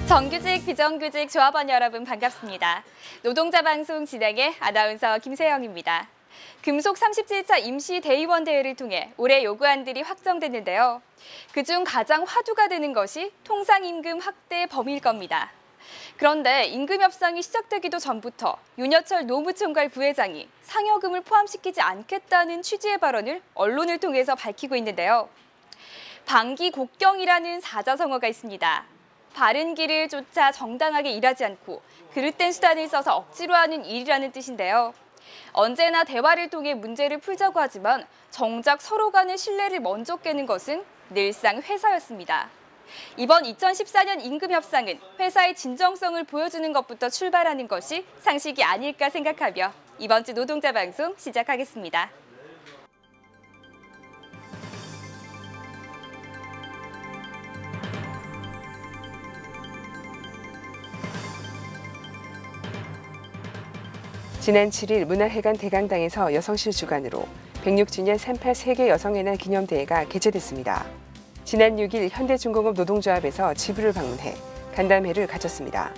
정규직, 비정규직 조합원 여러분 반갑습니다. 노동자 방송 진행의 아나운서 김세영입니다. 금속 37차 임시 대의원 대회를 통해 올해 요구안들이 확정됐는데요. 그중 가장 화두가 되는 것이 통상임금 확대 범위일 겁니다. 그런데 임금 협상이 시작되기도 전부터 윤여철 노무총괄 부회장이 상여금을 포함시키지 않겠다는 취지의 발언을 언론을 통해서 밝히고 있는데요. 방기곡경이라는 사자성어가 있습니다. 바른 길을 쫓아 정당하게 일하지 않고 그릇된 수단을 써서 억지로 하는 일이라는 뜻인데요. 언제나 대화를 통해 문제를 풀자고 하지만 정작 서로 간의 신뢰를 먼저 깨는 것은 늘상 회사였습니다. 이번 2014년 임금 협상은 회사의 진정성을 보여주는 것부터 출발하는 것이 상식이 아닐까 생각하며 이번 주 노동자 방송 시작하겠습니다. 지난 7일 문화회관 대강당에서 여성실 주관으로 106주년 3.8 세계 여성의 날 기념대회가 개최됐습니다. 지난 6일 현대중공업 노동조합에서 지부를 방문해 간담회를 가졌습니다.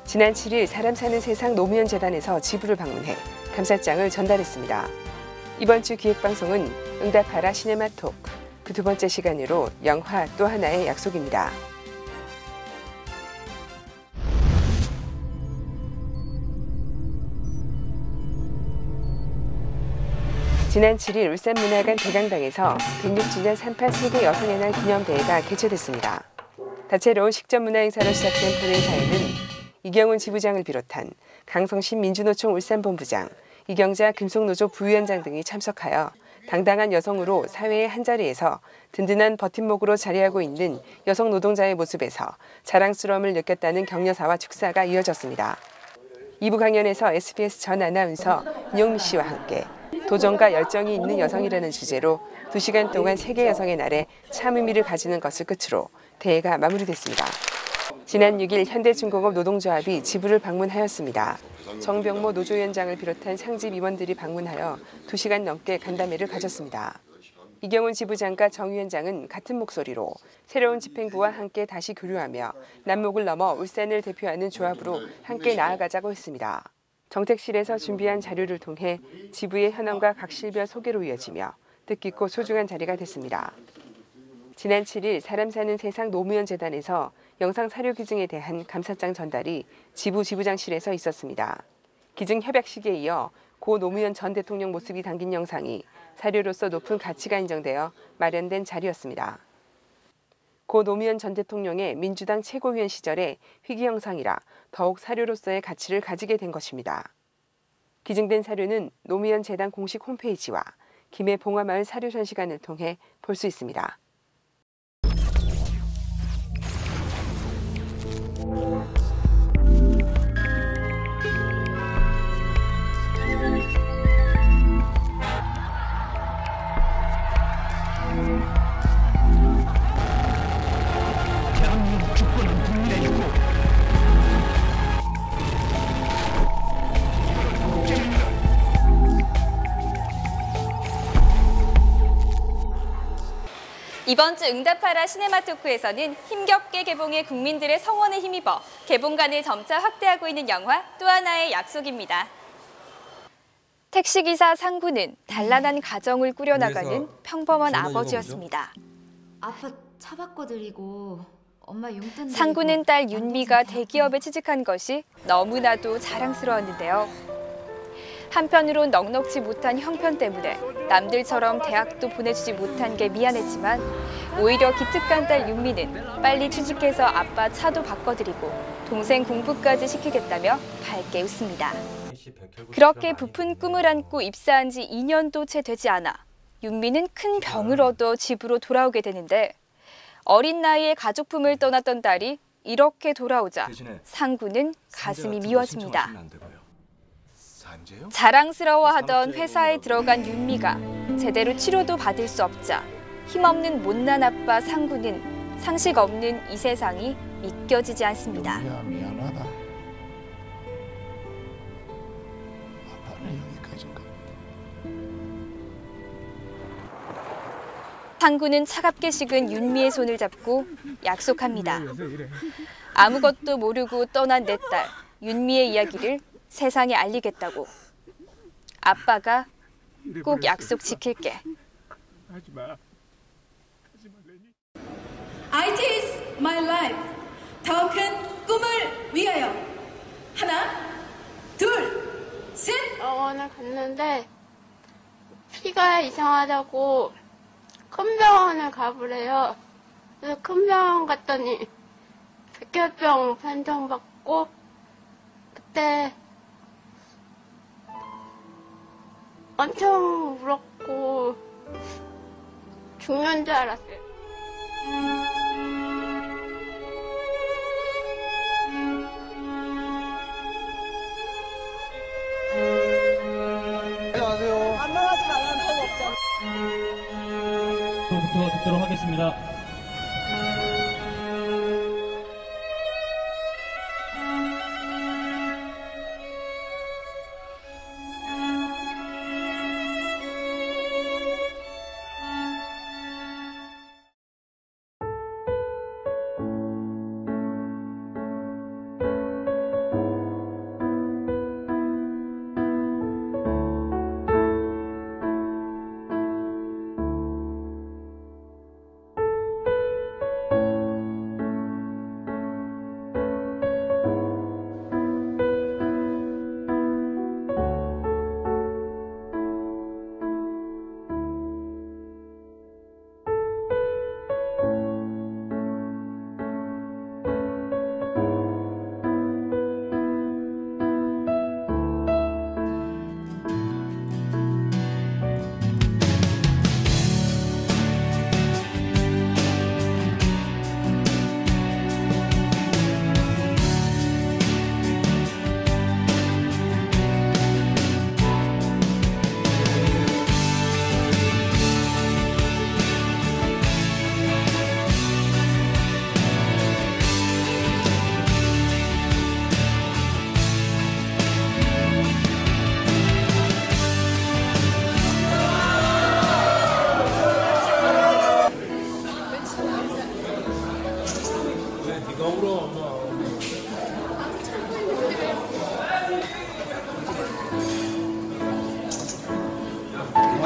지난 7일 사람 사는 세상 노무현 재단에서 지부를 방문해 감사장을 전달했습니다. 이번 주 기획방송은 응답하라 시네마 토크, 그 두 번째 시간으로 영화 또 하나의 약속입니다. 지난 7일 울산문화관 대강당에서 106주년 3.8 세계 여성의 날 기념대회가 개최됐습니다. 다채로운 식전문화 행사로 시작된 본행사에는 이경훈 지부장을 비롯한 강성신 민주노총 울산본부장, 이경자 금속노조 부위원장 등이 참석하여 당당한 여성으로 사회의 한자리에서 든든한 버팀목으로 자리하고 있는 여성 노동자의 모습에서 자랑스러움을 느꼈다는 격려사와 축사가 이어졌습니다. 2부 강연에서 SBS 전 아나운서 윤영미 씨와 함께 도전과 열정이 있는 여성이라는 주제로 2시간 동안 세계 여성의 날에 참 의미를 가지는 것을 끝으로 대회가 마무리됐습니다. 지난 6일 현대중공업 노동조합이 지부를 방문하였습니다. 정병모 노조위원장을 비롯한 상집 임원들이 방문하여 2시간 넘게 간담회를 가졌습니다. 이경훈 지부장과 정 위원장은 같은 목소리로 새로운 집행부와 함께 다시 교류하며 남목을 넘어 울산을 대표하는 조합으로 함께 나아가자고 했습니다. 정책실에서 준비한 자료를 통해 지부의 현황과 각 실별 소개로 이어지며 뜻깊고 소중한 자리가 됐습니다. 지난 7일 사람 사는 세상 노무현 재단에서 영상 사료 기증에 대한 감사장 전달이 지부 지부장실에서 있었습니다. 기증 협약식에 이어 고 노무현 전 대통령 모습이 담긴 영상이 사료로서 높은 가치가 인정되어 마련된 자리였습니다. 고 노무현 전 대통령의 민주당 최고위원 시절의 희귀 영상이라 더욱 사료로서의 가치를 가지게 된 것입니다. 기증된 사료는 노무현 재단 공식 홈페이지와 김해 봉화마을 사료 전시관을 통해 볼 수 있습니다. 이번 주 응답하라 시네마 토크에서는 힘겹게 개봉해 국민들의 성원에 힘입어 개봉관을 점차 확대하고 있는 영화 또 하나의 약속입니다. 택시기사 상구는 단란한 가정을 꾸려나가는 평범한 아버지였습니다. 아빠 차 바꿔드리고 엄마 용돈 상구는 딸 윤미가 대기업에 취직한 것이 너무나도 자랑스러웠는데요. 한편으론 넉넉지 못한 형편 때문에 남들처럼 대학도 보내주지 못한 게 미안했지만 오히려 기특한 딸 윤미는 빨리 취직해서 아빠 차도 바꿔드리고 동생 공부까지 시키겠다며 밝게 웃습니다. 그렇게 부푼 꿈을 안고 입사한 지 2년도 채 되지 않아 윤미는 큰 병을 얻어 집으로 돌아오게 되는데 어린 나이에 가족품을 떠났던 딸이 이렇게 돌아오자 상구는 가슴이 미워집니다. 자랑스러워하던 회사에 들어간 윤미가 제대로 치료도 받을 수 없자 힘없는 못난 아빠 상구는 상식 없는 이 세상이 믿겨지지 않습니다. 미안하다. 아빠는 여기까지인가. 상구는 차갑게 식은 윤미의 손을 잡고 약속합니다. 아무것도 모르고 떠난 내 딸 윤미의 이야기를 세상에 알리겠다고. 아빠가 꼭 약속 지킬게. IT is my life. 더 큰 꿈을 위하여. 하나, 둘, 셋. 병원을 갔는데 피가 이상하다고 큰 병원을 가보래요. 그래서 큰 병원 갔더니 백혈병 판정받고 그때 엄청 울었고 죽는 줄 알았어요. 부터 듣도록 하겠습니다.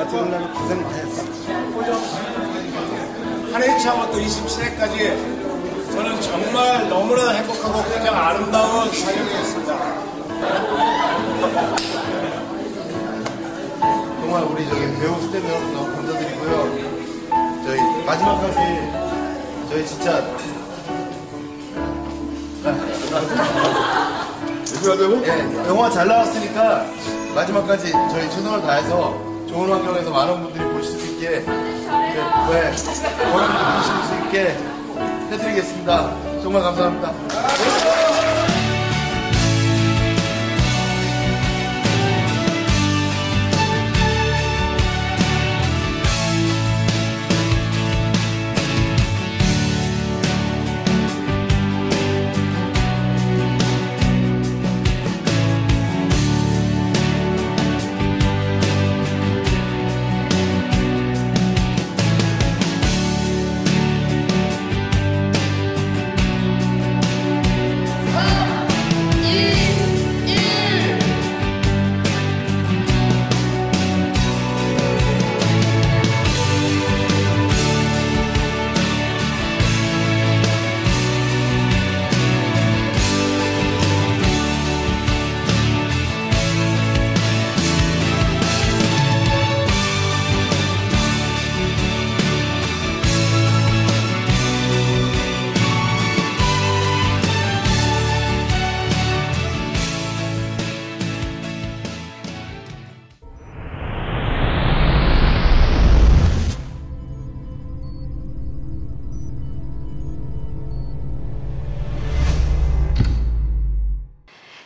지금까지 고생 다 했어. 한 해 차부터 27회까지 저는 정말 너무나 행복하고 가장 아름다운 촬영이었습니다. 정말 우리 배우 수대명 너무 감사드리고요. 저희 마지막까지 저희 진짜 예, 영화 잘 나왔으니까 마지막까지 저희 최선을 다해서 좋은 환경에서 많은 분들이 보실 수 있게 어른들 보실 수 있게 해드리겠습니다. 정말 감사합니다.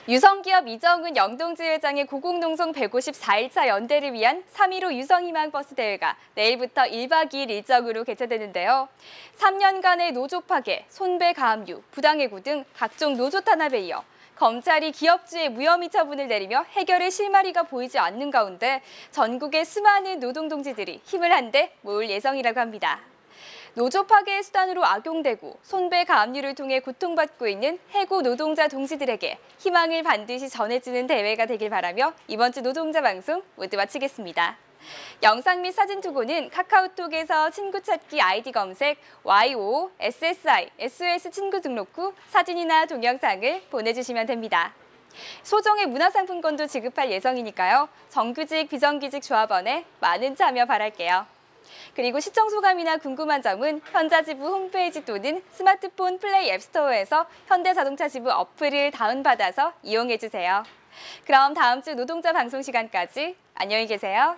유성기업 이정은 영동지회장의 고공농성 154일차 연대를 위한 3.15 유성희망버스 대회가 내일부터 1박 2일 일정으로 개최되는데요. 3년간의 노조 파괴, 손배 가압류, 부당해고 등 각종 노조 탄압에 이어 검찰이 기업주의 무혐의 처분을 내리며 해결의 실마리가 보이지 않는 가운데 전국의 수많은 노동동지들이 힘을 한데 모을 예정이라고 합니다. 노조 파괴의 수단으로 악용되고 손배 가압류를 통해 고통받고 있는 해고 노동자 동지들에게 희망을 반드시 전해주는 대회가 되길 바라며 이번 주 노동자 방송 모두 마치겠습니다. 영상 및 사진 투고는 카카오톡에서 친구 찾기 아이디 검색 YOSSI SOS 친구 등록 후 사진이나 동영상을 보내주시면 됩니다. 소정의 문화상품권도 지급할 예정이니까요. 정규직, 비정규직 조합원에 많은 참여 바랄게요. 그리고 시청 소감이나 궁금한 점은 현자지부 홈페이지 또는 스마트폰 플레이 앱스토어에서 현대자동차지부 어플을 다운받아서 이용해주세요. 그럼 다음 주 노동자 방송 시간까지 안녕히 계세요.